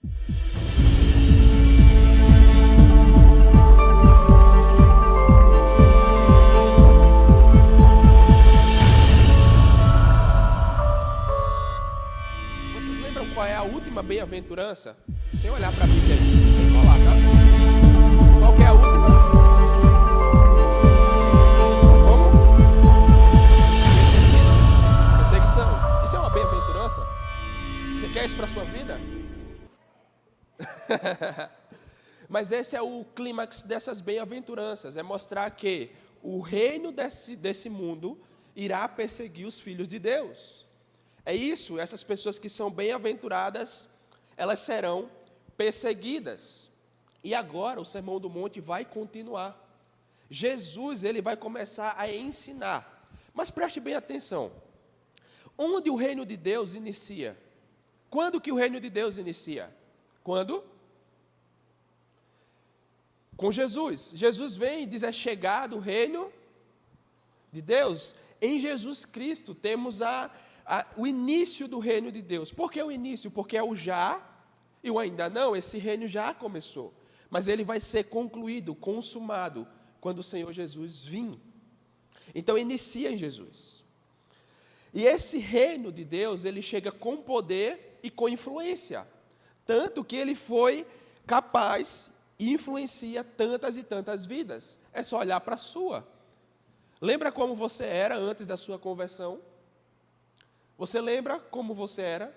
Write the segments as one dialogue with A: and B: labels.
A: Vocês lembram qual é a última bem-aventurança? Sem olhar para a Bíblia aí, sem colar, tá? Qual que é a última? Como? Perseguição. Isso é uma bem-aventurança? Você quer isso para a sua vida? Mas esse é o clímax dessas bem-aventuranças, é mostrar que o reino desse mundo irá perseguir os filhos de Deus. É isso, essas pessoas que são bem-aventuradas, elas serão perseguidas. E agora o Sermão do Monte vai continuar. Jesus, ele vai começar a ensinar. Mas preste bem atenção. Onde o reino de Deus inicia? Quando que o reino de Deus inicia? Quando? Com Jesus. Jesus vem e diz, é chegado o reino de Deus. Em Jesus Cristo temos o início do reino de Deus. Por que o início? Porque é o já e o ainda não. Esse reino já começou. Mas ele vai ser concluído, consumado, quando o Senhor Jesus vir. Então inicia em Jesus. E esse reino de Deus, ele chega com poder e com influência. Tanto que ele foi capaz e influencia tantas e tantas vidas. É só olhar para a sua. Lembra como você era antes da sua conversão? Você lembra como você era?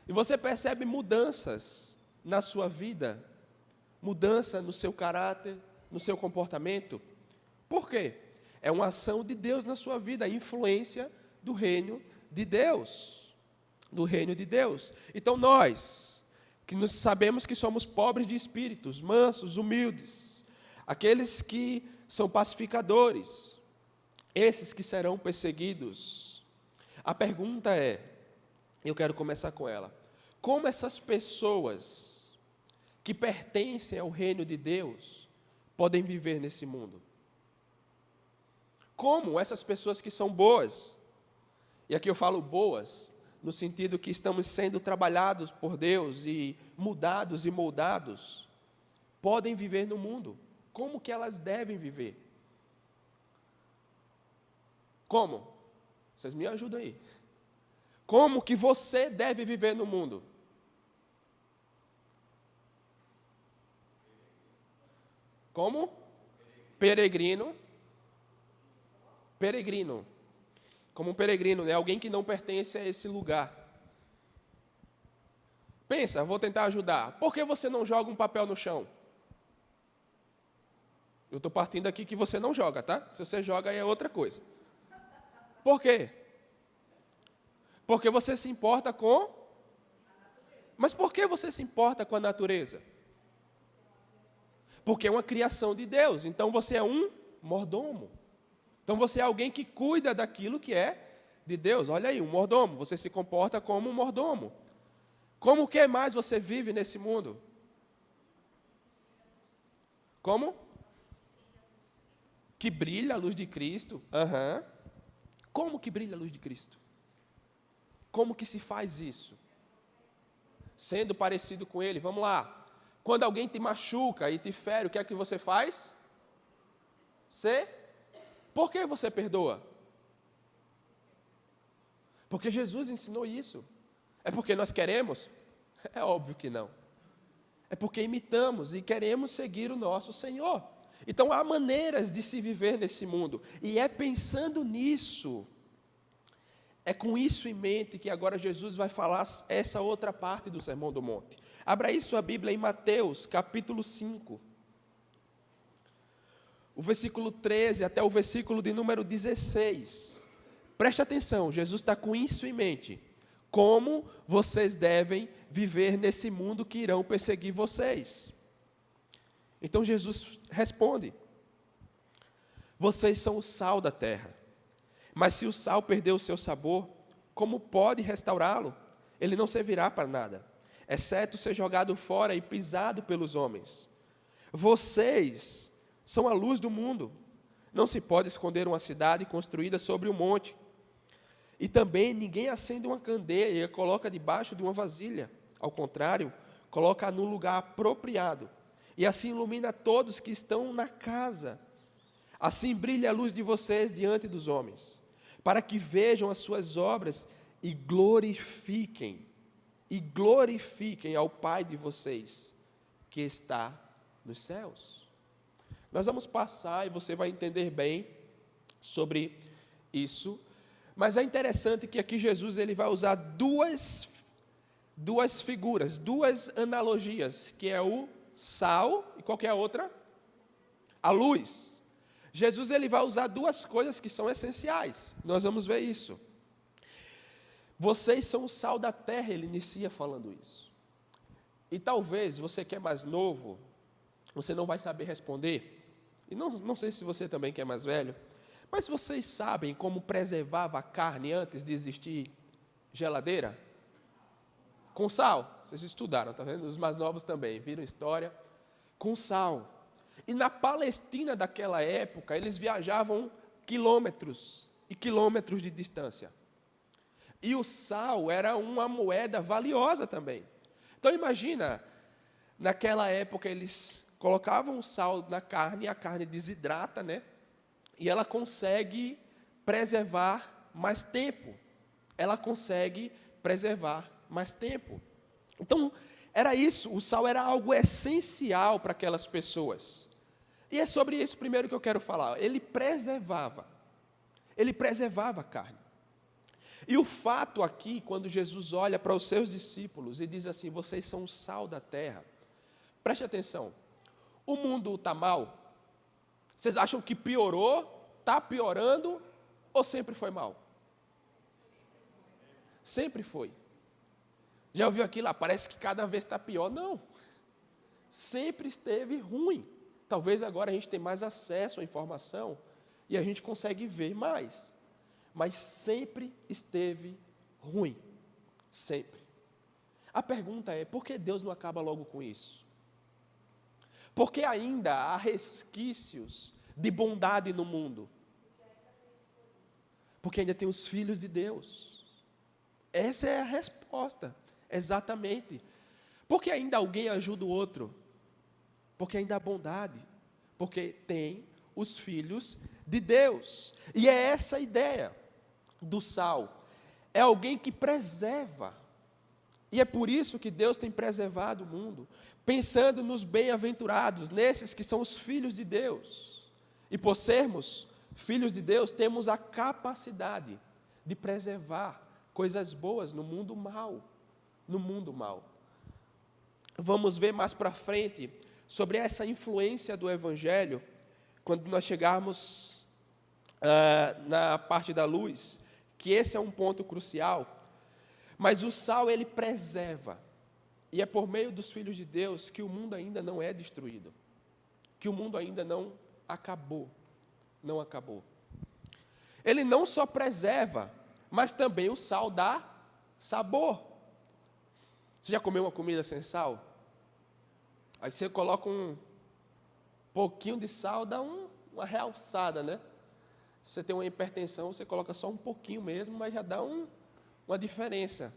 A: E você percebe mudanças na sua vida, mudança no seu caráter, no seu comportamento. Por quê? É uma ação de Deus na sua vida, a influência do reino de Deus. Do reino de Deus. Então nós, que nos sabemos que somos pobres de espíritos, mansos, humildes, aqueles que são pacificadores, esses que serão perseguidos. A pergunta é, eu quero começar com ela, como essas pessoas que pertencem ao reino de Deus podem viver nesse mundo? Como essas pessoas que são boas, e aqui eu falo boas, no sentido que estamos sendo trabalhados por Deus e mudados e moldados, podem viver no mundo? Como que elas devem viver? Como? Vocês me ajudam aí. Como que você deve viver no mundo? Como? Peregrino. Peregrino. Como um peregrino, né? Alguém que não pertence a esse lugar. Pensa, vou tentar ajudar. Por que você não joga um papel no chão? Eu estou partindo aqui que você não joga, tá? Se você joga, aí é outra coisa. Por quê? Porque você se importa com... Mas por que você se importa com a natureza? Porque é uma criação de Deus. Então você é um mordomo. Então você é alguém que cuida daquilo que é de Deus. Olha aí, um mordomo. Você se comporta como um mordomo. Como que mais você vive nesse mundo? Como? Que brilha a luz de Cristo. Aham. Como que brilha a luz de Cristo? Como que se faz isso? Sendo parecido com Ele. Vamos lá. Quando alguém te machuca e te fere, o que é que você faz? Por que você perdoa? Porque Jesus ensinou isso. É porque nós queremos? É óbvio que não. É porque imitamos e queremos seguir o nosso Senhor. Então há maneiras de se viver nesse mundo. E é pensando nisso, é com isso em mente que agora Jesus vai falar essa outra parte do Sermão do Monte. Abra aí sua Bíblia em Mateus, capítulo 5. O versículo 13 até o versículo de número 16. Preste atenção, Jesus está com isso em mente. Como vocês devem viver nesse mundo que irão perseguir vocês? Então Jesus responde: vocês são o sal da terra. Mas se o sal perder o seu sabor, como pode restaurá-lo? Ele não servirá para nada, exceto ser jogado fora e pisado pelos homens. Vocês são a luz do mundo. Não se pode esconder uma cidade construída sobre um monte. E também ninguém acende uma candeia e a coloca debaixo de uma vasilha. Ao contrário, coloca no lugar apropriado, e assim ilumina todos que estão na casa. Assim brilha a luz de vocês diante dos homens, para que vejam as suas obras e glorifiquem ao Pai de vocês, que está nos céus. Nós vamos passar e você vai entender bem sobre isso, mas é interessante que aqui Jesus ele vai usar duas figuras, duas analogias, que é o sal e qual que é a outra? A luz. Jesus ele vai usar duas coisas que são essenciais, nós vamos ver isso. Vocês são o sal da terra, ele inicia falando isso. E talvez você que é mais novo, você não vai saber responder, e não sei se você também que é mais velho, mas vocês sabem como preservava a carne antes de existir geladeira? Com sal. Vocês estudaram, tá vendo? Os mais novos também, viram história. Com sal. E na Palestina daquela época, eles viajavam quilômetros e quilômetros de distância. E o sal era uma moeda valiosa também. Então imagina, naquela época eles colocavam o sal na carne, e a carne desidrata, né? E ela consegue preservar mais tempo. Ela consegue preservar mais tempo. Então, era isso, o sal era algo essencial para aquelas pessoas. E é sobre isso primeiro que eu quero falar. Ele preservava a carne. E o fato aqui, quando Jesus olha para os seus discípulos e diz assim, vocês são o sal da terra. Preste atenção, o mundo está mal? Vocês acham que piorou, está piorando ou sempre foi mal? Sempre foi. Já ouviu aquilo lá? Parece que cada vez está pior. Não. Sempre esteve ruim. Talvez agora a gente tenha mais acesso à informação e a gente consegue ver mais. Mas sempre esteve ruim. Sempre. A pergunta é, por que Deus não acaba logo com isso? Porque ainda há resquícios de bondade no mundo. Porque ainda tem os filhos de Deus. Essa é a resposta. Exatamente. Porque ainda alguém ajuda o outro. Porque ainda há bondade. Porque tem os filhos de Deus. E é essa a ideia do sal. É alguém que preserva. E é por isso que Deus tem preservado o mundo, pensando nos bem-aventurados, nesses que são os filhos de Deus. E por sermos filhos de Deus, temos a capacidade de preservar coisas boas no mundo mal. No mundo mal. Vamos ver mais para frente sobre essa influência do Evangelho, quando nós chegarmos na parte da luz, que esse é um ponto crucial. Mas o sal, ele preserva. E é por meio dos filhos de Deus que o mundo ainda não é destruído. Que o mundo ainda não acabou. Não acabou. Ele não só preserva, mas também o sal dá sabor. Você já comeu uma comida sem sal? Aí você coloca um pouquinho de sal, dá uma realçada, né? Se você tem uma hipertensão, você coloca só um pouquinho mesmo, mas já dá uma diferença.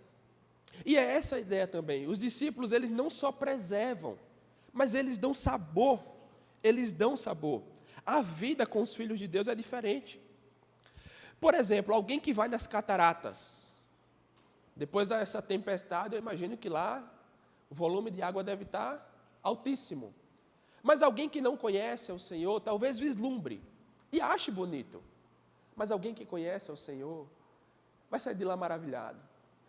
A: E é essa a ideia também. Os discípulos, eles não só preservam, mas eles dão sabor. Eles dão sabor. A vida com os filhos de Deus é diferente. Por exemplo, alguém que vai nas cataratas, depois dessa tempestade, eu imagino que lá o volume de água deve estar altíssimo. Mas alguém que não conhece o Senhor, talvez vislumbre e ache bonito. Mas alguém que conhece o Senhor vai sair de lá maravilhado.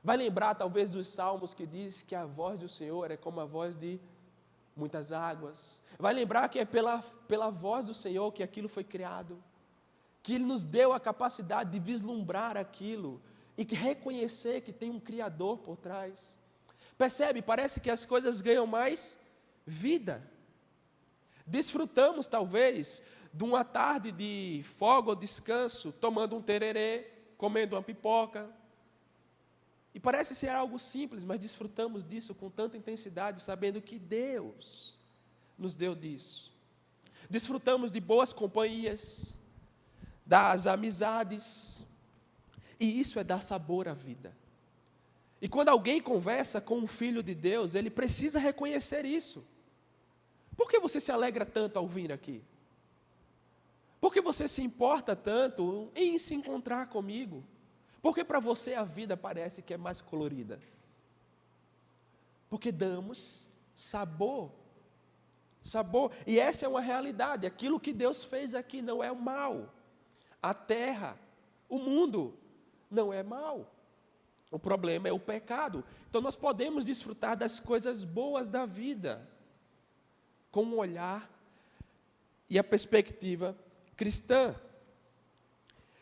A: Vai lembrar talvez dos salmos que diz que a voz do Senhor é como a voz de muitas águas. Vai lembrar que é pela voz do Senhor que aquilo foi criado. Que Ele nos deu a capacidade de vislumbrar aquilo e reconhecer que tem um Criador por trás. Percebe? Parece que as coisas ganham mais vida. Desfrutamos talvez de uma tarde de folga ou descanso, tomando um tererê, comendo uma pipoca. E parece ser algo simples, mas desfrutamos disso com tanta intensidade, sabendo que Deus nos deu disso. Desfrutamos de boas companhias, das amizades, e isso é dar sabor à vida. E quando alguém conversa com um filho de Deus, ele precisa reconhecer isso. Por que você se alegra tanto ao vir aqui? Por que você se importa tanto em se encontrar comigo? Porque para você a vida parece que é mais colorida. Porque damos sabor. Sabor. E essa é uma realidade. Aquilo que Deus fez aqui não é o mal. A terra, o mundo, não é mal. O problema é o pecado. Então nós podemos desfrutar das coisas boas da vida com um olhar e a perspectiva cristã.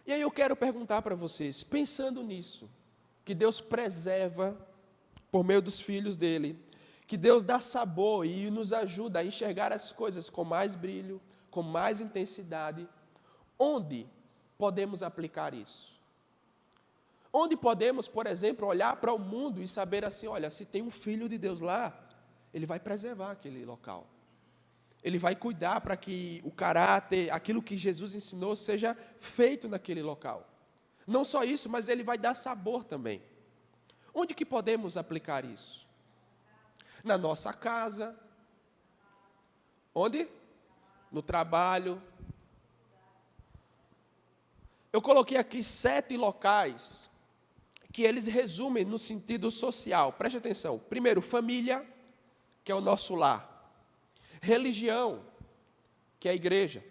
A: E aí eu quero perguntar para vocês, pensando nisso, que Deus preserva por meio dos filhos dele, que Deus dá sabor e nos ajuda a enxergar as coisas com mais brilho, com mais intensidade, onde podemos aplicar isso? Onde podemos, por exemplo, olhar para o mundo e saber assim, olha, se tem um filho de Deus lá, ele vai preservar aquele local. Ele vai cuidar para que o caráter, aquilo que Jesus ensinou, seja feito naquele local. Não só isso, mas ele vai dar sabor também. Onde que podemos aplicar isso? Na nossa casa. Onde? No trabalho. Eu coloquei aqui 7 locais que eles resumem no sentido social. Preste atenção. Primeiro, família, que é o nosso lar. Religião, que é a igreja.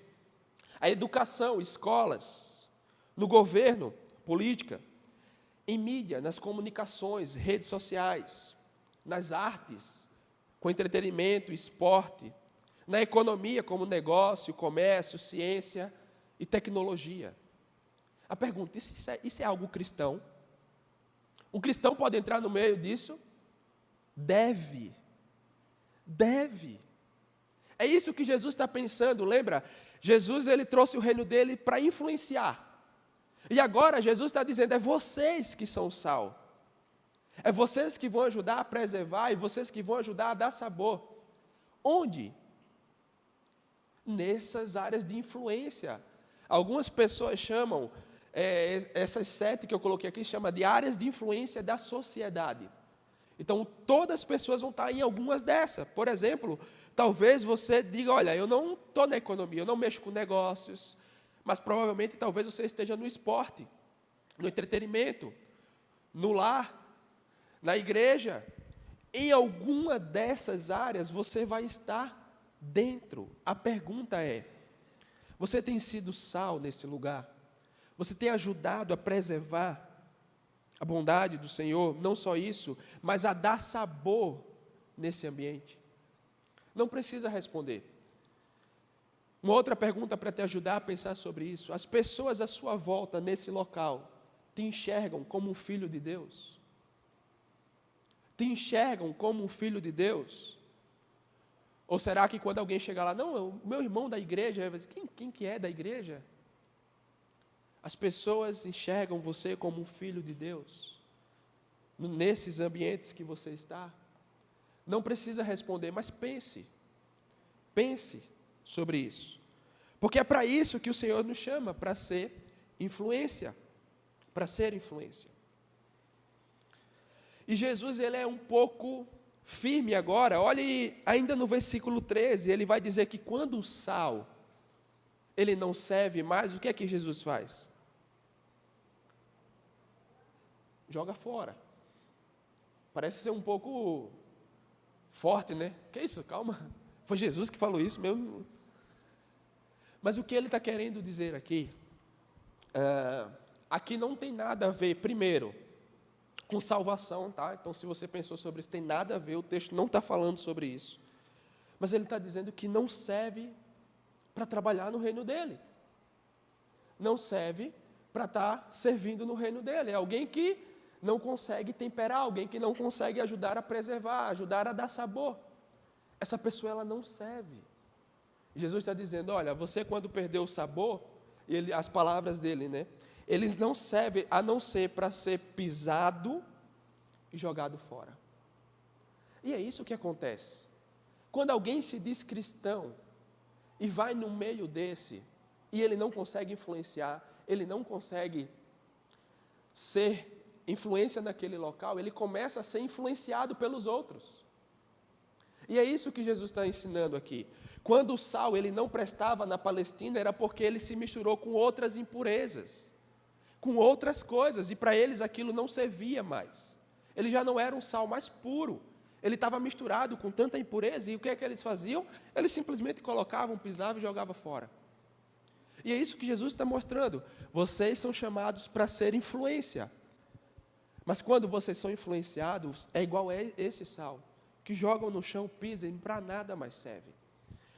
A: A educação, escolas. No governo, política. Em mídia, nas comunicações, redes sociais. Nas artes, com entretenimento, esporte. Na economia, como negócio, comércio, ciência e tecnologia. A pergunta, isso é algo cristão? Um cristão pode entrar no meio disso? Deve. Deve. É isso que Jesus está pensando, lembra? Jesus, ele trouxe o reino dele para influenciar. E agora Jesus está dizendo, é vocês que são sal. É vocês que vão ajudar a preservar e vocês que vão ajudar a dar sabor. Onde? Nessas áreas de influência. Algumas pessoas chamam, essas 7 que eu coloquei aqui, chama de áreas de influência da sociedade. Então, todas as pessoas vão estar em algumas dessas. Por exemplo, talvez você diga, olha, eu não estou na economia, eu não mexo com negócios, mas provavelmente talvez você esteja no esporte, no entretenimento, no lar, na igreja. Em alguma dessas áreas você vai estar dentro. A pergunta é, você tem sido sal nesse lugar? Você tem ajudado a preservar a bondade do Senhor? Não só isso, mas a dar sabor nesse ambiente? Não precisa responder. Uma outra pergunta para te ajudar a pensar sobre isso. As pessoas à sua volta nesse local te enxergam como um filho de Deus? Te enxergam como um filho de Deus? Ou será que quando alguém chegar lá, não, o meu irmão da igreja, vai dizer, quem que é da igreja? As pessoas enxergam você como um filho de Deus? Nesses ambientes que você está? Não precisa responder, mas pense. Pense sobre isso. Porque é para isso que o Senhor nos chama, para ser influência. Para ser influência. E Jesus, ele é um pouco firme agora. Olhe ainda no versículo 13, ele vai dizer que quando o sal, ele não serve mais, o que é que Jesus faz? Joga fora. Parece ser um pouco forte, né? Que isso? Calma. Foi Jesus que falou isso mesmo. Mas o que ele está querendo dizer aqui? Aqui não tem nada a ver, primeiro, com salvação, tá? Então, se você pensou sobre isso, tem nada a ver, o texto não está falando sobre isso. Mas ele está dizendo que não serve para trabalhar no reino dele. Não serve para estar servindo no reino dele. É alguém que não consegue temperar, alguém que não consegue ajudar a preservar, ajudar a dar sabor. Essa pessoa, ela não serve. Jesus está dizendo, olha, você quando perdeu o sabor, as palavras dele, né? Ele não serve a não ser para ser pisado e jogado fora. E é isso que acontece. Quando alguém se diz cristão e vai no meio desse, e ele não consegue influenciar, ele não consegue ser influência naquele local, ele começa a ser influenciado pelos outros. E é isso que Jesus está ensinando aqui. Quando o sal ele não prestava na Palestina, era porque ele se misturou com outras impurezas, com outras coisas, e para eles aquilo não servia mais. Ele já não era um sal mais puro, ele estava misturado com tanta impureza, e o que é que eles faziam? Eles simplesmente colocavam, pisavam e jogavam fora. E é isso que Jesus está mostrando. Vocês são chamados para ser influência. Mas quando vocês são influenciados, é igual a esse sal, que jogam no chão, pisam e para nada mais serve.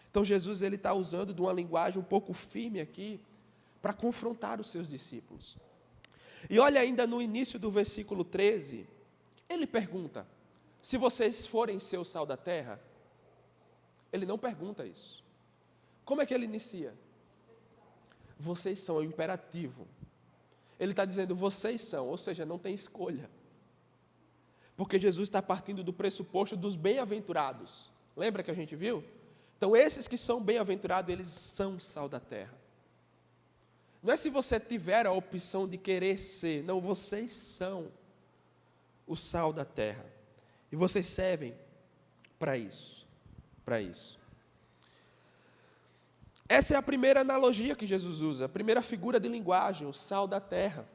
A: Então Jesus está usando de uma linguagem um pouco firme aqui, para confrontar os seus discípulos. E olha ainda no início do versículo 13, ele pergunta, se vocês forem ser o sal da terra, ele não pergunta isso. Como é que ele inicia? Vocês são, é o imperativo. Ele está dizendo, vocês são, ou seja, não tem escolha. Porque Jesus está partindo do pressuposto dos bem-aventurados. Lembra que a gente viu? Então, esses que são bem-aventurados, eles são sal da terra. Não é se você tiver a opção de querer ser, não, vocês são o sal da terra. E vocês servem para isso. Para isso. Essa é a primeira analogia que Jesus usa, a primeira figura de linguagem, o sal da terra.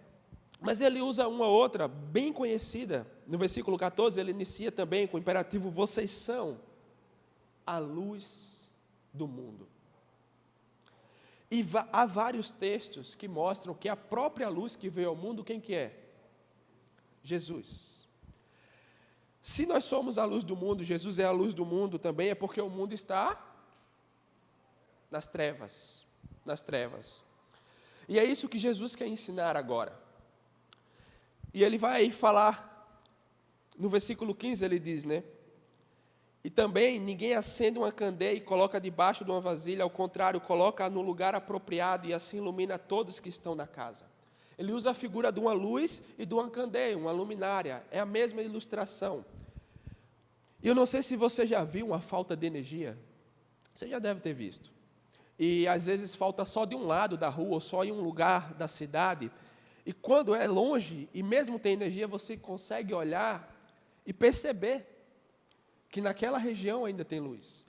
A: Mas ele usa uma outra, bem conhecida. No versículo 14, ele inicia também com o imperativo, vocês são a luz do mundo. E há vários textos que mostram que a própria luz que veio ao mundo, quem que é? Jesus. Se nós somos a luz do mundo, Jesus é a luz do mundo também, é porque o mundo está nas trevas, nas trevas. E é isso que Jesus quer ensinar agora. E ele vai falar, no versículo 15 ele diz, né? E também ninguém acende uma candeia e coloca debaixo de uma vasilha, ao contrário, coloca no lugar apropriado e assim ilumina todos que estão na casa. Ele usa a figura de uma luz e de uma candeia, uma luminária, é a mesma ilustração. E eu não sei se você já viu uma falta de energia, você já deve ter visto. E às vezes falta só de um lado da rua, ou só em um lugar da cidade. E quando é longe, e mesmo tem energia, você consegue olhar e perceber que naquela região ainda tem luz.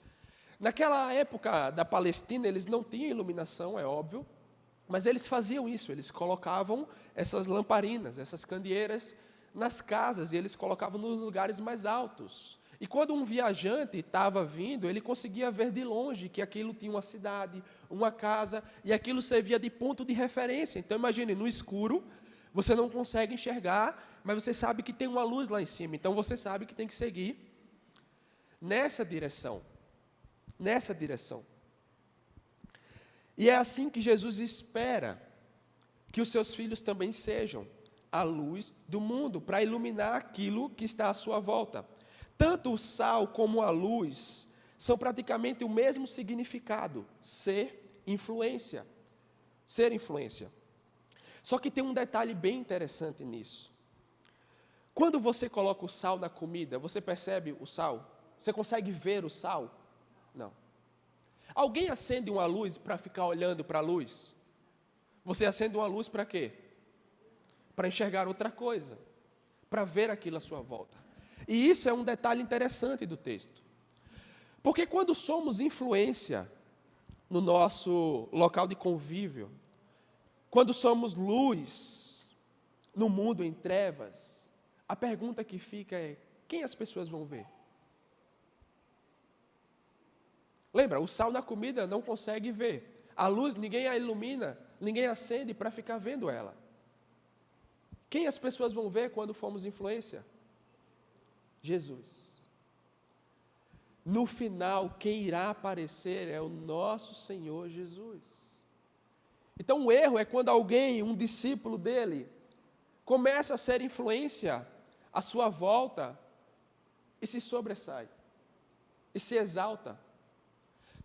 A: Naquela época da Palestina, eles não tinham iluminação, é óbvio, mas eles faziam isso, eles colocavam essas lamparinas, essas candeeiras nas casas, e eles colocavam nos lugares mais altos. E quando um viajante estava vindo, ele conseguia ver de longe que aquilo tinha uma cidade, uma casa, e aquilo servia de ponto de referência. Então imagine, no escuro, você não consegue enxergar, mas você sabe que tem uma luz lá em cima, então você sabe que tem que seguir nessa direção. Nessa direção. E é assim que Jesus espera que os seus filhos também sejam a luz do mundo, para iluminar aquilo que está à sua volta. Tanto o sal como a luz são praticamente o mesmo significado, ser influência. Ser influência. Só que tem um detalhe bem interessante nisso. Quando você coloca o sal na comida, você percebe o sal? Você consegue ver o sal? Não. Alguém acende uma luz para ficar olhando para a luz? Você acende uma luz para quê? Para enxergar outra coisa, para ver aquilo à sua volta. E isso é um detalhe interessante do texto. Porque quando somos influência no nosso local de convívio, quando somos luz no mundo em trevas, a pergunta que fica é, quem as pessoas vão ver? Lembra, o sal na comida não consegue ver. A luz, ninguém a ilumina, ninguém acende para ficar vendo ela. Quem as pessoas vão ver quando formos influência? Jesus. No final, quem irá aparecer é o nosso Senhor Jesus. Então o erro é quando alguém, um discípulo dele, começa a ser influência à sua volta e se sobressai, e se exalta.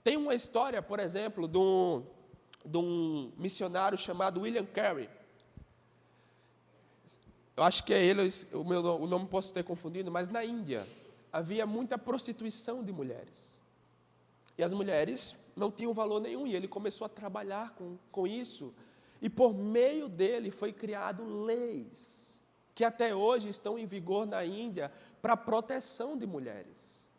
A: Tem uma história, por exemplo, de um missionário chamado William Carey. Eu acho que é ele, o nome posso ter confundido, mas na Índia havia muita prostituição de mulheres. E as mulheres não tinham valor nenhum, e ele começou a trabalhar com isso. E por meio dele foi criado leis que até hoje estão em vigor na Índia para proteção de mulheres.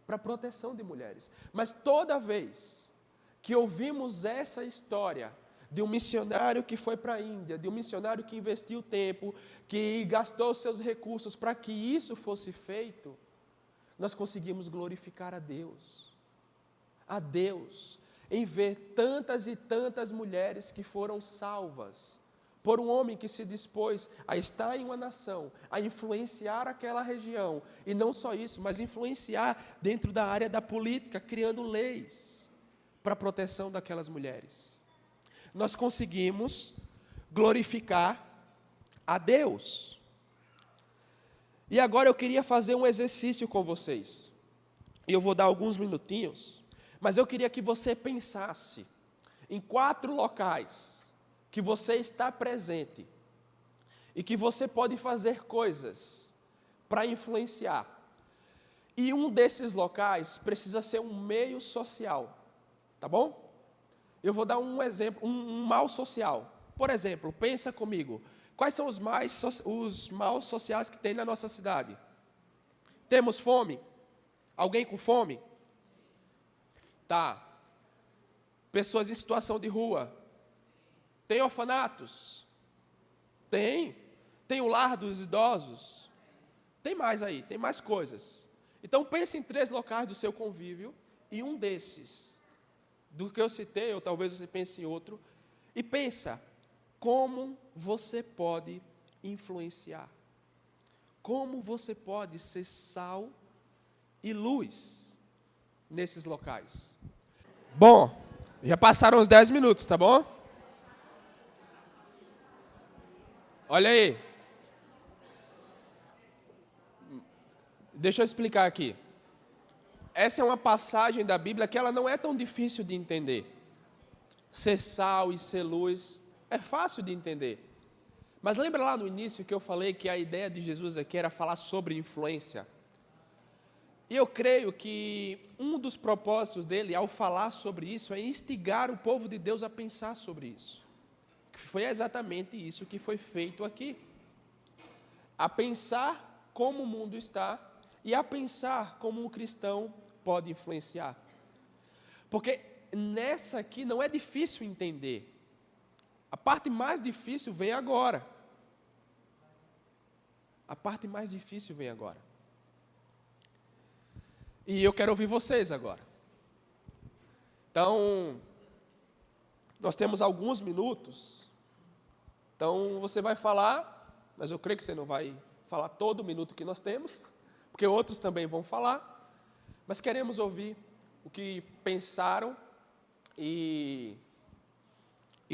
A: Para proteção de mulheres. Mas toda vez que ouvimos essa história de um missionário que foi para a Índia, de um missionário que investiu tempo, que gastou seus recursos para que isso fosse feito, nós conseguimos glorificar a Deus, em ver tantas e tantas mulheres que foram salvas por um homem que se dispôs a estar em uma nação, a influenciar aquela região, e não só isso, mas influenciar dentro da área da política, criando leis para a proteção daquelas mulheres. Nós conseguimos glorificar a Deus. E agora eu queria fazer um exercício com vocês. E eu vou dar alguns minutinhos, mas eu queria que você pensasse em 4 locais que você está presente e que você pode fazer coisas para influenciar. E um desses locais precisa ser um meio social, tá bom? Eu vou dar um exemplo, um mal social. Por exemplo, pensa comigo, quais são os maus sociais que tem na nossa cidade? Temos fome? Alguém com fome? Tá. Pessoas em situação de rua? Tem orfanatos? Tem. Tem o lar dos idosos? Tem mais aí, tem mais coisas. Então pense em 3 locais do seu convívio, e um desses, do que eu citei, ou talvez você pense em outro, e pensa como você pode influenciar. Como você pode ser sal e luz nesses locais. Bom, já passaram os 10 minutos, tá bom? Olha aí. Deixa eu explicar aqui. Essa é uma passagem da Bíblia que ela não é tão difícil de entender. Ser sal e ser luz é fácil de entender. Mas lembra lá no início que eu falei que a ideia de Jesus aqui era falar sobre influência? E eu creio que um dos propósitos dele, ao falar sobre isso, é instigar o povo de Deus a pensar sobre isso. Que foi exatamente isso que foi feito aqui. A pensar como o mundo está e a pensar como um cristão pode influenciar. Porque nessa aqui não é difícil entender. A parte mais difícil vem agora. A parte mais difícil vem agora. E eu quero ouvir vocês agora. Então, nós temos alguns minutos. Então, você vai falar, mas eu creio que você não vai falar todo o minuto que nós temos, porque outros também vão falar. Mas queremos ouvir o que pensaram e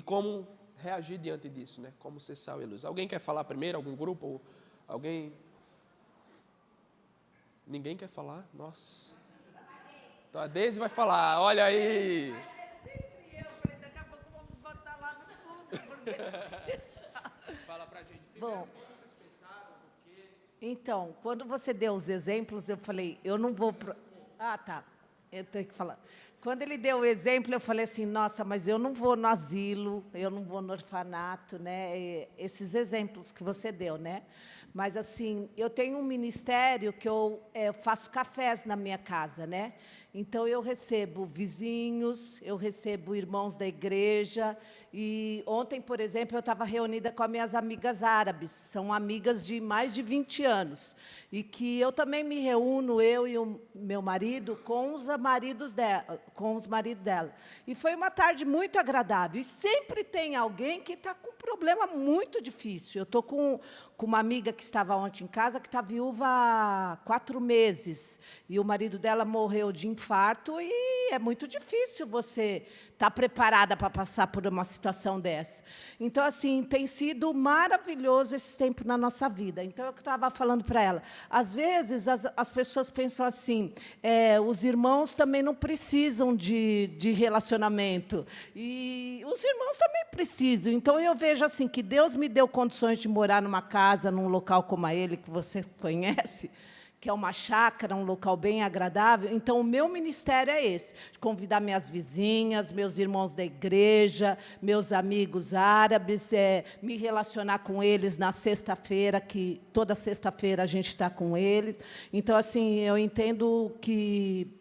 A: como reagir diante disso, né? Como ser sal e luz. Alguém quer falar primeiro? Algum grupo? Alguém? Ninguém quer falar? Nossa. Então a Deise vai falar. Olha aí.
B: Eu falei, daqui a pouco vamos botar lá no fundo.
A: Fala pra gente.
B: Bom,
A: O que vocês pensaram? Por quê?
B: então, quando você deu os exemplos, eu falei, eu não vou... Ah, tá. Eu tenho que falar. Quando ele deu o exemplo, eu falei assim, nossa, mas eu não vou no asilo, eu não vou no orfanato, né? Esses exemplos que você deu, né? Mas, assim, eu tenho um ministério que eu faço cafés na minha casa, né? Então, eu recebo vizinhos, eu recebo irmãos da igreja. E ontem, por exemplo, eu estava reunida com as minhas amigas árabes. São amigas de mais de 20 anos. E que eu também me reúno, eu e o meu marido, com os maridos dela. E foi uma tarde muito agradável. E sempre tem alguém que está com um problema muito difícil. Eu estou com uma amiga que estava ontem em casa, que está viúva há 4 meses. E o marido dela morreu de infarto, e é muito difícil você estar preparada para passar por uma situação dessa. Então, assim, tem sido maravilhoso esse tempo na nossa vida. Então, eu estava falando para ela, às vezes as pessoas pensam assim, os irmãos também não precisam de relacionamento, e os irmãos também precisam. Então, eu vejo assim que Deus me deu condições de morar numa casa, num local como ele, que você conhece, que é uma chácara, um local bem agradável. Então, o meu ministério é esse, de convidar minhas vizinhas, meus irmãos da igreja, meus amigos árabes, me relacionar com eles na sexta-feira, que toda sexta-feira a gente está com eles. Então, assim, eu entendo que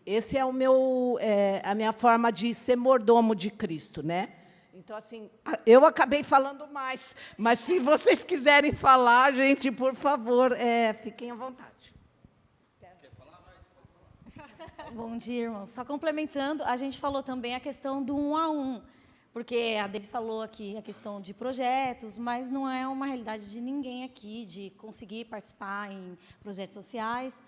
B: esse é a minha forma de ser mordomo de Cristo, né? Então, assim, eu acabei falando mais, mas se vocês quiserem falar, gente, por favor, fiquem à vontade.
A: Quer falar mais? Pode falar.
C: Bom dia, irmão. Só complementando, a gente falou também a questão do 1 a 1, porque a Deise falou aqui a questão de projetos, mas não é uma realidade de ninguém aqui, de conseguir participar em projetos sociais,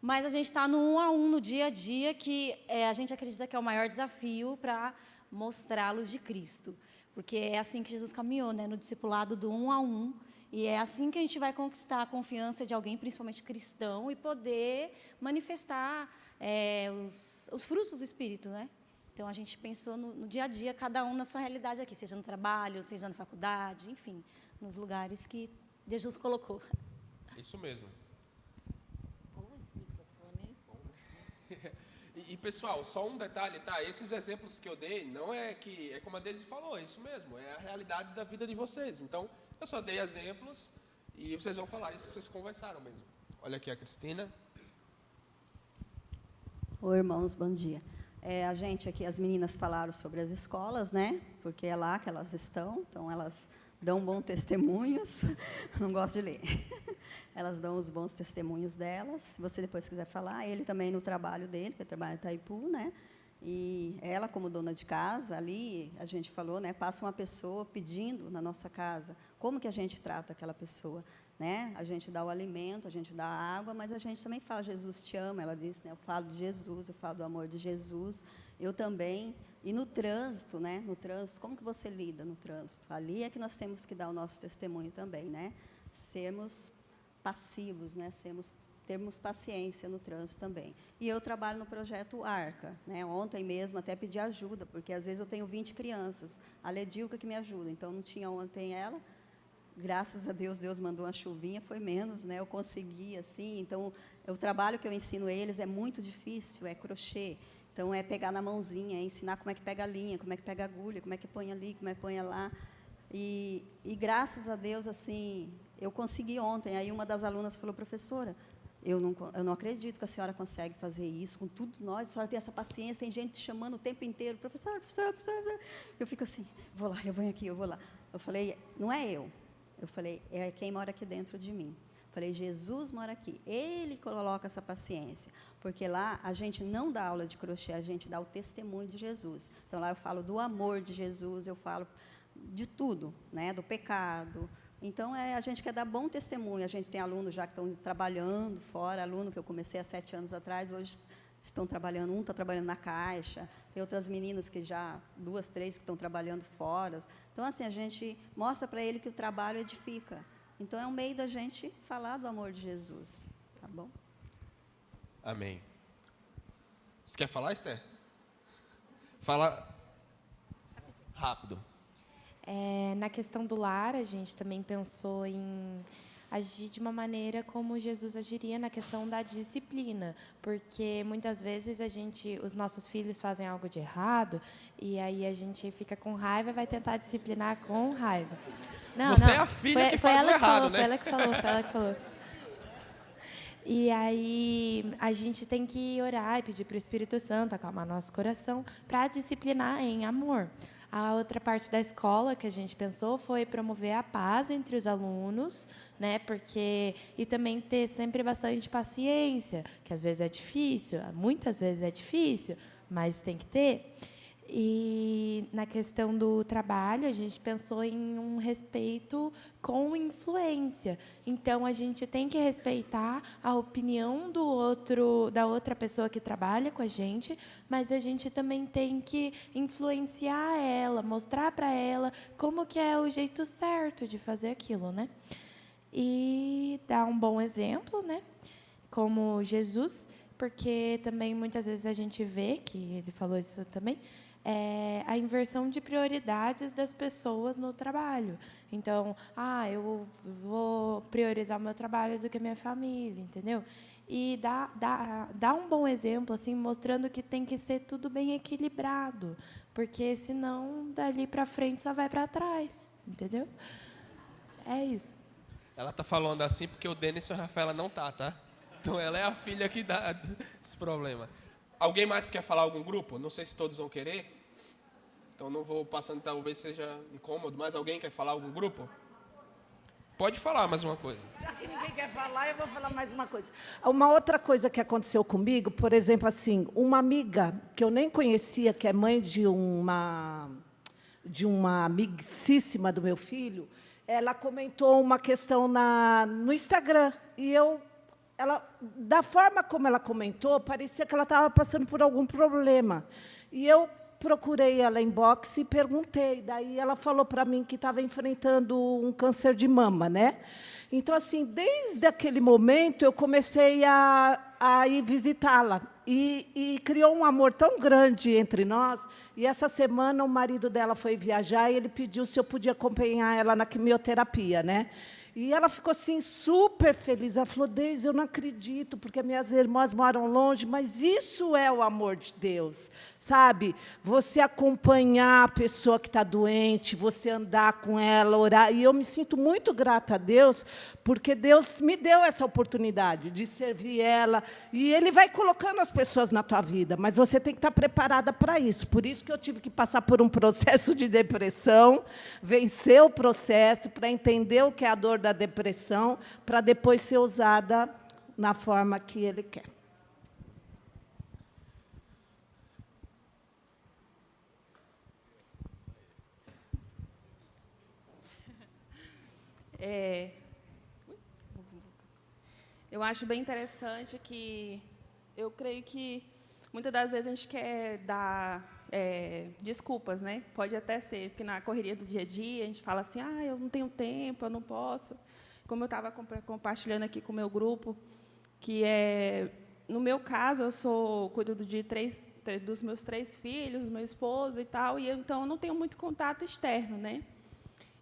C: mas a gente está no 1 a 1, no dia a dia, que a gente acredita que é o maior desafio para mostrar a luz de Cristo, porque é assim que Jesus caminhou, né, no discipulado do 1 a 1, e é assim que a gente vai conquistar a confiança de alguém, principalmente cristão, e poder manifestar os frutos do Espírito, né? Então, a gente pensou no dia a dia, cada um na sua realidade aqui, seja no trabalho, seja na faculdade, enfim, nos lugares que Jesus colocou.
A: Isso mesmo. E, pessoal, só um detalhe, tá? Esses exemplos que eu dei, não é que... É como a Deise falou, é isso mesmo. É a realidade da vida de vocês. Então, eu só dei exemplos e vocês vão falar isso que vocês conversaram mesmo. Olha aqui a Cristina.
D: Oi, irmãos, bom dia. A gente aqui, as meninas falaram sobre as escolas, né? Porque é lá que elas estão, então elas dão bons testemunhos. Não gosto de ler. Elas dão os bons testemunhos delas. Se você depois quiser falar, ele também no trabalho dele, que trabalha em Itaipu, né? E ela, como dona de casa, ali, a gente falou, né? Passa uma pessoa pedindo na nossa casa. Como que a gente trata aquela pessoa? Né? A gente dá o alimento, a gente dá a água, mas a gente também fala, Jesus te ama, ela disse, né? Eu falo de Jesus, eu falo do amor de Jesus, eu também. E no trânsito, né? No trânsito, como que você lida no trânsito? Ali é que nós temos que dar o nosso testemunho também, né? Sermos passivos, né? Termos paciência no trânsito também. E eu trabalho no projeto Arca, né? Ontem mesmo até pedi ajuda, porque às vezes eu tenho 20 crianças, a Ledilca que me ajuda, então não tinha ontem ela. Graças a Deus, Deus mandou uma chuvinha, foi menos, né? Eu consegui, assim. Então, o trabalho que eu ensino eles é muito difícil, é crochê. Então, é pegar na mãozinha, é ensinar como é que pega a linha, como é que pega a agulha, como é que põe ali, como é que põe lá. E graças a Deus, assim, eu consegui ontem. Aí uma das alunas falou, professora, eu não acredito que a senhora consegue fazer isso com tudo nós, a senhora tem essa paciência, tem gente te chamando o tempo inteiro, professora. Eu fico assim, vou lá, eu venho aqui, eu vou lá. Eu falei, não é eu. Eu falei, é quem mora aqui dentro de mim. Eu falei, Jesus mora aqui. Ele coloca essa paciência. Porque lá a gente não dá aula de crochê, a gente dá o testemunho de Jesus. Então, lá eu falo do amor de Jesus, eu falo de tudo, né? Do pecado. Então, a gente quer dar bom testemunho. A gente tem alunos já que estão trabalhando fora, aluno que eu comecei há 7 anos atrás, hoje estão trabalhando, um está trabalhando na Caixa, tem outras meninas que já, 2, 3, que estão trabalhando fora. Então, assim, a gente mostra para ele que o trabalho edifica. Então, é um meio da gente falar do amor de Jesus. Tá bom?
A: Amém. Você quer falar, Esther? Fala rápido.
E: Na questão do lar, a gente também pensou em agir de uma maneira como Jesus agiria na questão da disciplina, porque muitas vezes os nossos filhos fazem algo de errado e aí a gente fica com raiva e vai tentar disciplinar com raiva.
A: Você é a filha que faz o errado, né?
E: Foi ela que falou. E aí a gente tem que orar e pedir para o Espírito Santo acalmar nosso coração para disciplinar em amor. A outra parte da escola que a gente pensou foi promover a paz entre os alunos, né? E também ter sempre bastante paciência, que às vezes é difícil, muitas vezes é difícil, mas tem que ter. E na questão do trabalho, a gente pensou em um respeito com influência. Então, a gente tem que respeitar a opinião da outra pessoa que trabalha com a gente, mas a gente também tem que influenciar ela, mostrar para ela como que é o jeito certo de fazer aquilo, né? E dar um bom exemplo, né? Como Jesus, porque também muitas vezes a gente vê, que ele falou isso também, a inversão de prioridades das pessoas no trabalho. Então, eu vou priorizar o meu trabalho do que a minha família, entendeu? E dá um bom exemplo, assim, mostrando que tem que ser tudo bem equilibrado, porque senão dali para frente só vai para trás, entendeu? É isso.
A: Ela tá falando assim porque o Denis e a Rafaela não tá? Então ela é a filha que dá esse problema. Alguém mais quer falar algum grupo? Não sei se todos vão querer. Então não vou passando, talvez seja incômodo. Mas alguém quer falar algum grupo? Pode falar mais uma coisa.
B: Já que ninguém quer falar, eu vou falar mais uma coisa. Uma outra coisa que aconteceu comigo, por exemplo, assim, uma amiga que eu nem conhecia, que é mãe de uma amicíssima do meu filho, ela comentou uma questão no Instagram. E da forma como ela comentou, parecia que ela estava passando por algum problema. E eu procurei ela em inbox e perguntei. Daí ela falou para mim que estava enfrentando um câncer de mama, né? Então, assim, desde aquele momento, eu comecei a ir visitá-la. E criou um amor tão grande entre nós. E essa semana, o marido dela foi viajar e ele pediu se eu podia acompanhar ela na quimioterapia, né? E ela ficou, assim, super feliz. Ela falou, Deise, eu não acredito, porque minhas irmãs moram longe, mas isso é o amor de Deus, sabe? Você acompanhar a pessoa que está doente, você andar com ela, orar. E eu me sinto muito grata a Deus, porque Deus me deu essa oportunidade de servir ela. E Ele vai colocando as pessoas na tua vida, mas você tem que estar preparada para isso. Por isso que eu tive que passar por um processo de depressão, vencer o processo, para entender o que é a dor da depressão, para depois ser usada na forma que Ele quer.
F: Eu acho bem interessante que eu creio que muitas das vezes a gente quer dar desculpas, né? Pode até ser, porque na correria do dia a dia a gente fala assim, eu não tenho tempo, eu não posso. Como eu estava compartilhando aqui com o meu grupo, que no meu caso, cuido dos meus 3 filhos, do meu esposo e tal, e então eu não tenho muito contato externo, né?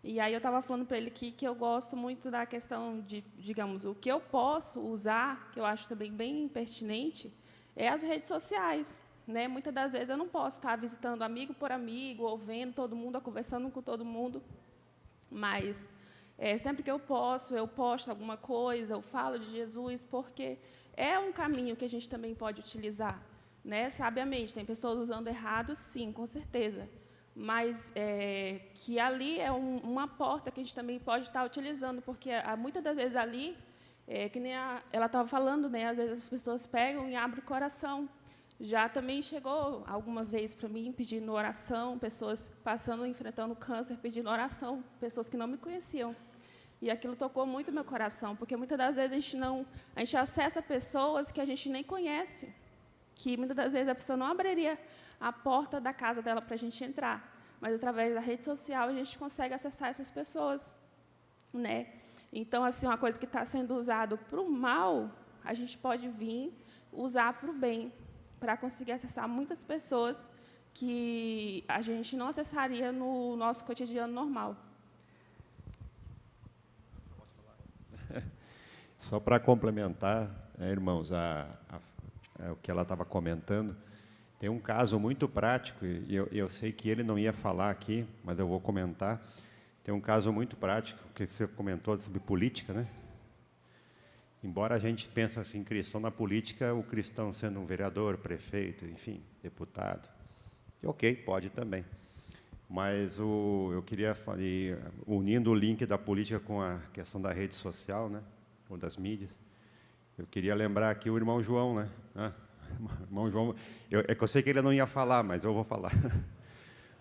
F: E aí eu estava falando para ele que eu gosto muito da questão de, digamos, o que eu posso usar, que eu acho também bem pertinente, é as redes sociais, né? Muitas das vezes eu não posso estar visitando amigo por amigo, ou vendo todo mundo, ou conversando com todo mundo, mas sempre que eu posto alguma coisa, eu falo de Jesus, porque é um caminho que a gente também pode utilizar, né? Sabiamente. Tem pessoas usando errado, sim, com certeza, mas que ali é uma porta que a gente também pode estar utilizando, porque muitas das vezes ali, que nem ela estava falando, né, às vezes as pessoas pegam e abrem o coração. Já também chegou alguma vez para mim pedindo oração, pessoas enfrentando câncer, pedindo oração, pessoas que não me conheciam. E aquilo tocou muito meu coração, porque muitas das vezes a gente acessa pessoas que a gente nem conhece, que muitas das vezes a pessoa não abriria a porta da casa dela para a gente entrar, mas através da rede social a gente consegue acessar essas pessoas, né? Então, assim, uma coisa que está sendo usado para o mal, a gente pode vir usar para o bem, para conseguir acessar muitas pessoas que a gente não acessaria no nosso cotidiano normal.
G: Só para complementar, irmãos, o que ela estava comentando, tem um caso muito prático, e eu sei que ele não ia falar aqui, mas eu vou comentar. Tem um caso muito prático, que você comentou sobre política, né? Embora a gente pense assim, cristão na política, o cristão sendo um vereador, prefeito, enfim, deputado. Ok, pode também. Mas eu queria falar, unindo o link da política com a questão da rede social, né? Ou das mídias, eu queria lembrar aqui o irmão João, né? Irmão João, que eu sei que ele não ia falar, mas eu vou falar.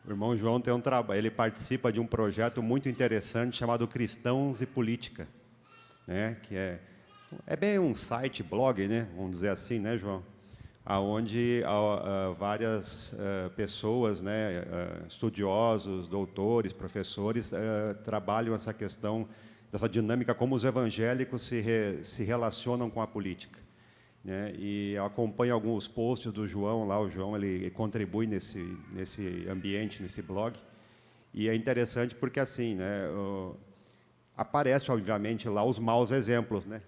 G: O irmão João tem um trabalho, ele participa de um projeto muito interessante chamado Cristãos e Política, né? Que é bem um site, blog, né? Vamos dizer assim, né, João? Aonde várias pessoas, né, estudiosos, doutores, professores, trabalham essa questão dessa dinâmica, como os evangélicos se relacionam com a política. né? E eu acompanho alguns posts do João lá. O João ele contribui nesse ambiente, nesse blog. E é interessante porque assim, né, aparece obviamente lá os maus exemplos, né?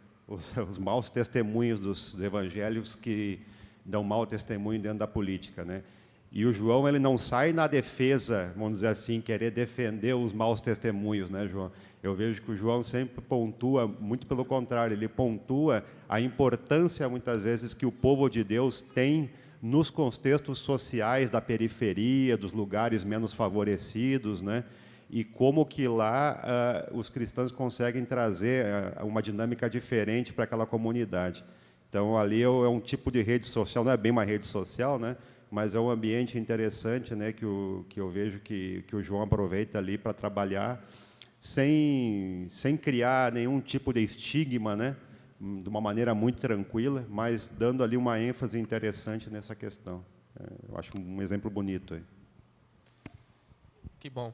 G: Os maus testemunhos dos evangélicos que dão mau testemunho dentro da política, né? E o João ele não sai na defesa, vamos dizer assim, querer defender os maus testemunhos, né, João? Eu vejo que o João sempre pontua, muito pelo contrário, ele pontua a importância, muitas vezes, que o povo de Deus tem nos contextos sociais da periferia, dos lugares menos favorecidos, né? E como que lá os cristãos conseguem trazer uma dinâmica diferente para aquela comunidade. Então, ali é um tipo de rede social, não é bem uma rede social, né? Mas é um ambiente interessante, né? Que eu vejo que o João aproveita ali para trabalhar sem criar nenhum tipo de estigma, né? De uma maneira muito tranquila, mas dando ali uma ênfase interessante nessa questão. Eu acho um exemplo bonito aí.
A: Que bom.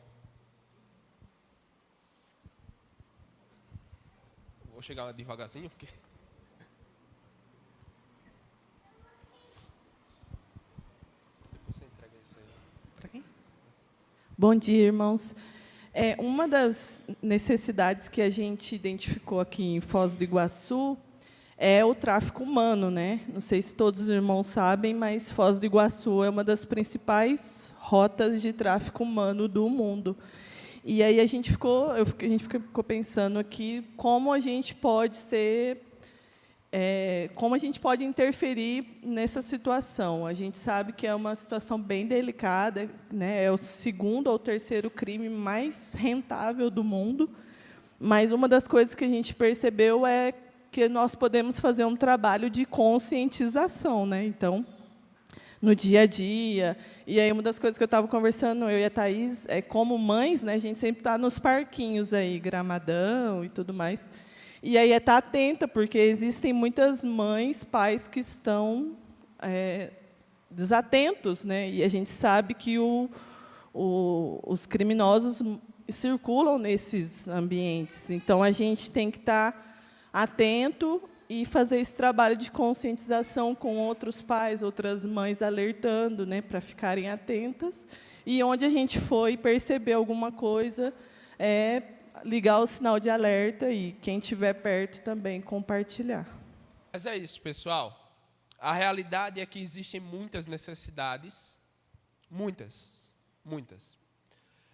A: Vou chegar devagarzinho, porque... Depois você entrega isso aí.
H: Bom dia, irmãos. Uma das necessidades que a gente identificou aqui em Foz do Iguaçu é o tráfico humano, né? Não sei se todos os irmãos sabem, mas Foz do Iguaçu é uma das principais rotas de tráfico humano do mundo. E aí a gente ficou pensando aqui como a gente pode interferir nessa situação. A gente sabe que é uma situação bem delicada, né? É o segundo ou terceiro crime mais rentável do mundo, mas uma das coisas que a gente percebeu é que nós podemos fazer um trabalho de conscientização, né? Então, no dia a dia. E aí uma das coisas que eu estava conversando, eu e a Thaís, como mães, né, a gente sempre está nos parquinhos aí, Gramadão e tudo mais. E aí estar atenta, porque existem muitas mães, pais que estão desatentos, né? E a gente sabe que os criminosos circulam nesses ambientes. Então a gente tem que estar atento e fazer esse trabalho de conscientização com outros pais, outras mães, alertando, né, para ficarem atentas. E onde a gente for e perceber alguma coisa, ligar o sinal de alerta e quem estiver perto também compartilhar.
A: Mas é isso, pessoal. A realidade é que existem muitas necessidades, muitas.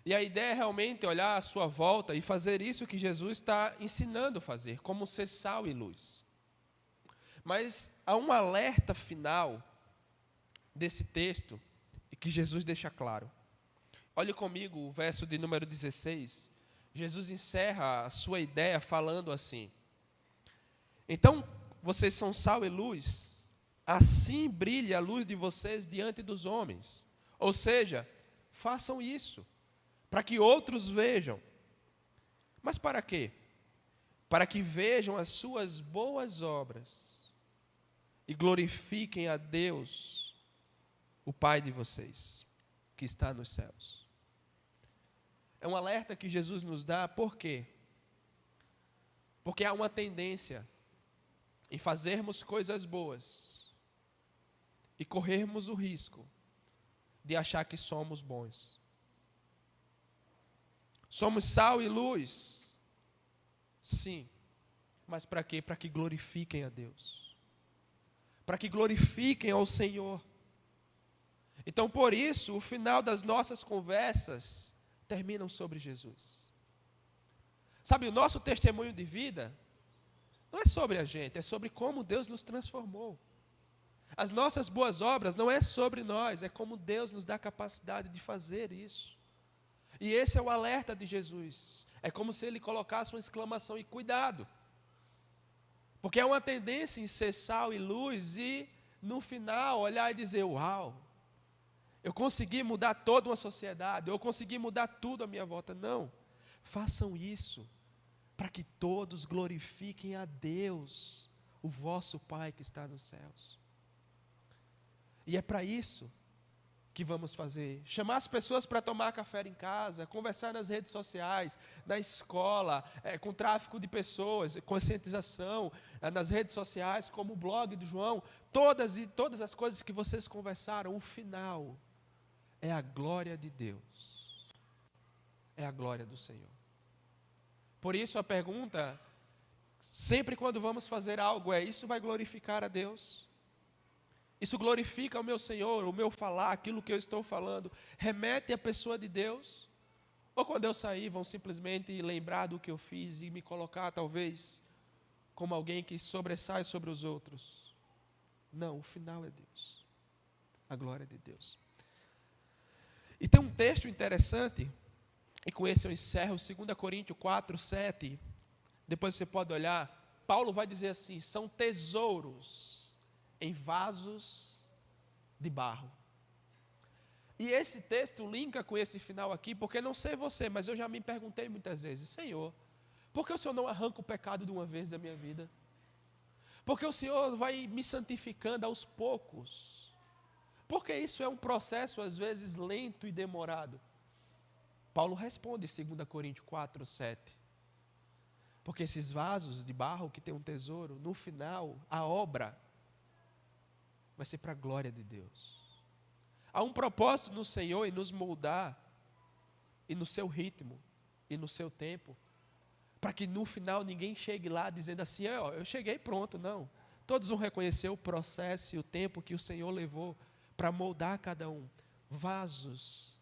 A: E a ideia é realmente olhar à sua volta e fazer isso que Jesus está ensinando a fazer, como ser sal e luz. Mas há um alerta final desse texto e que Jesus deixa claro. Olhe comigo o verso de número 16. Jesus encerra a sua ideia falando assim: então, vocês são sal e luz, assim brilha a luz de vocês diante dos homens. Ou seja, façam isso, para que outros vejam. Mas para quê? Para que vejam as suas boas obras e glorifiquem a Deus, o Pai de vocês, que está nos céus. É um alerta que Jesus nos dá, por quê? Porque há uma tendência em fazermos coisas boas e corrermos o risco de achar que somos bons. Somos sal e luz? Sim. Mas para quê? Para que glorifiquem a Deus. Para que glorifiquem ao Senhor. Então, por isso, o final das nossas conversas terminam sobre Jesus. Sabe, o nosso testemunho de vida não é sobre a gente, é sobre como Deus nos transformou. As nossas boas obras não é sobre nós, é como Deus nos dá a capacidade de fazer isso. E esse é o alerta de Jesus. É como se ele colocasse uma exclamação e cuidado. Porque é uma tendência em ser sal e luz e, no final, olhar e dizer, uau, eu consegui mudar toda uma sociedade, eu consegui mudar tudo à minha volta. Não, façam isso para que todos glorifiquem a Deus, o vosso Pai que está nos céus. E é para isso que vamos fazer? Chamar as pessoas para tomar café em casa, conversar nas redes sociais, na escola, com tráfico de pessoas, conscientização, nas redes sociais, como o blog do João, todas as coisas que vocês conversaram, o final é a glória de Deus, é a glória do Senhor. Por isso a pergunta, sempre quando vamos fazer algo, isso vai glorificar a Deus? Isso glorifica o meu Senhor, o meu falar, aquilo que eu estou falando, remete à pessoa de Deus? Ou quando eu sair, vão simplesmente lembrar do que eu fiz e me colocar, talvez, como alguém que sobressai sobre os outros? Não, o final é Deus, a glória de Deus. E tem um texto interessante, e com esse eu encerro, 2 Coríntios 4, 7, depois você pode olhar, Paulo vai dizer assim, são tesouros em vasos de barro. E esse texto linka com esse final aqui, porque não sei você, mas eu já me perguntei muitas vezes, Senhor, por que o Senhor não arranca o pecado de uma vez da minha vida? Porque o Senhor vai me santificando aos poucos? Porque isso é um processo, às vezes, lento e demorado. Paulo responde em 2 Coríntios 4, 7. Porque esses vasos de barro que tem um tesouro, no final, a obra vai ser para a glória de Deus. Há um propósito no Senhor em nos moldar, e no seu ritmo, e no seu tempo, para que no final ninguém chegue lá dizendo assim, eu cheguei pronto, não. Todos vão reconhecer o processo e o tempo que o Senhor levou para moldar cada um. Vasos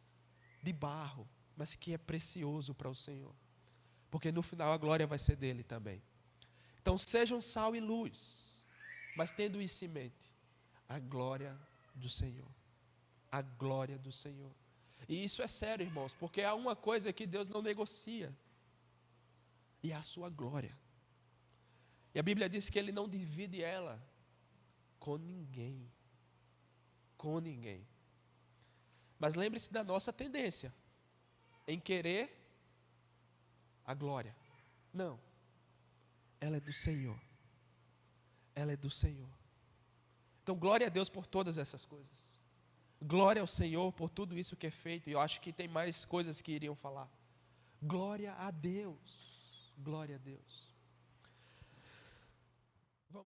A: de barro, mas que é precioso para o Senhor. Porque no final a glória vai ser dele também. Então sejam sal e luz, mas tendo isso em mente, a glória do Senhor. A glória do Senhor. E isso é sério, irmãos, porque há uma coisa que Deus não negocia. E é a sua glória. E a Bíblia diz que Ele não divide ela com ninguém. Com ninguém. Mas lembre-se da nossa tendência em querer a glória. Não. Ela é do Senhor. Ela é do Senhor. Então, glória a Deus por todas essas coisas. Glória ao Senhor por tudo isso que é feito. E eu acho que tem mais coisas que iriam falar. Glória a Deus. Glória a Deus. Vamos.